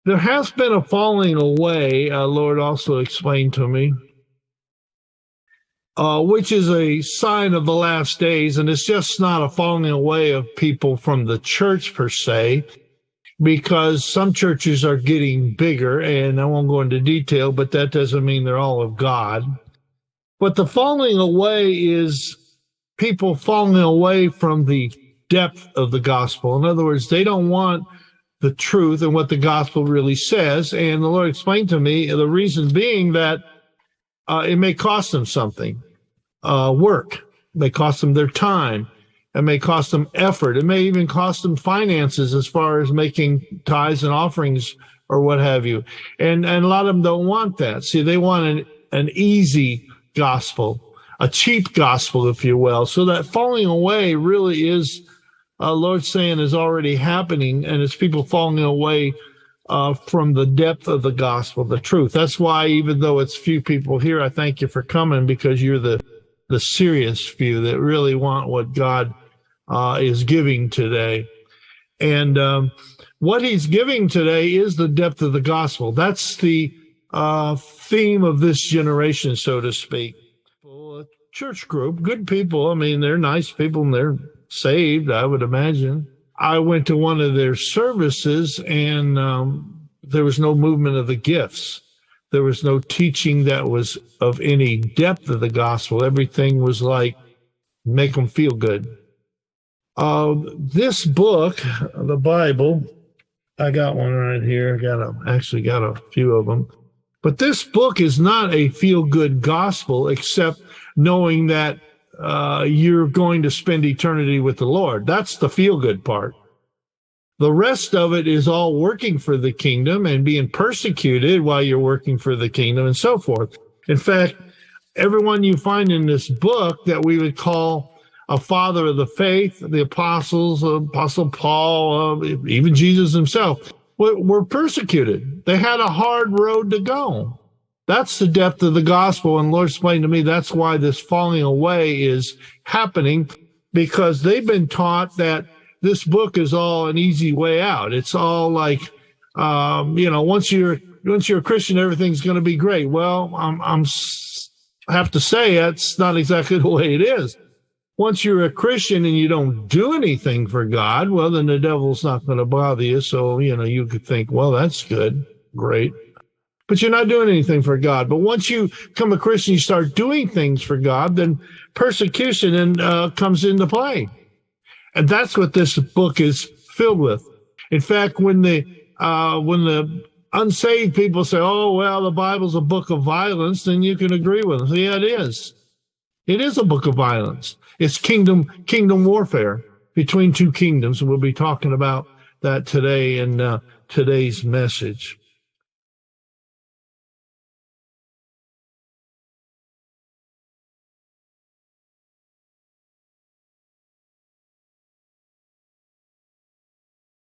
There has been a falling away, Lord also explained to me, which is a sign of the last days. And it's just not a falling away of people from the church per se, because some churches are getting bigger, and I won't go into detail, but that doesn't mean they're all of God. But the falling away is people falling away from the depth of the gospel. In other words, they don't want the truth and what the gospel really says. And the Lord explained to me the reason being that it may cost them something, work. It may cost them their time. It may cost them effort. It may even cost them finances as far as making tithes and offerings or what have you. And a lot of them don't want that. See, they want an easy gospel, a cheap gospel, if you will. So that falling away really is, Lord saying, is already happening, and it's people falling away from the depth of the gospel, the truth. That's why, even though it's few people here, I thank you for coming, because you're the serious few that really want what God is giving today. And what he's giving today is the depth of the gospel. That's the theme of this generation, so to speak. A church group, good people. I mean, they're nice people and they're saved, I would imagine. I went to one of their services, and there was no movement of the gifts. There was no teaching that was of any depth of the gospel. Everything was like, make them feel good. This book, the Bible, I got one right here. Actually got a few of them. But this book is not a feel-good gospel, except knowing that you're going to spend eternity with the Lord. That's the feel-good part. The rest of it is all working for the kingdom and being persecuted while you're working for the kingdom and so forth. In fact, everyone you find in this book that we would call a father of the faith, the apostles, Apostle Paul, even Jesus himself, were persecuted. They had a hard road to go. That's the depth of the gospel. And Lord explained to me that's why this falling away is happening, because they've been taught that this book is all an easy way out. It's all like, once you're a Christian, everything's going to be great. Well, I have to say that's not exactly the way it is. Once you're a Christian and you don't do anything for God, well, then the devil's not going to bother you. So, you could think, well, that's good, great. But you're not doing anything for God. But once you become a Christian, you start doing things for God, then persecution comes into play. And that's what this book is filled with. In fact, when the unsaved people say, oh, well, the Bible's a book of violence, then you can agree with them. Yeah, it is. It is a book of violence. It's kingdom warfare between two kingdoms. And we'll be talking about that today in today's message.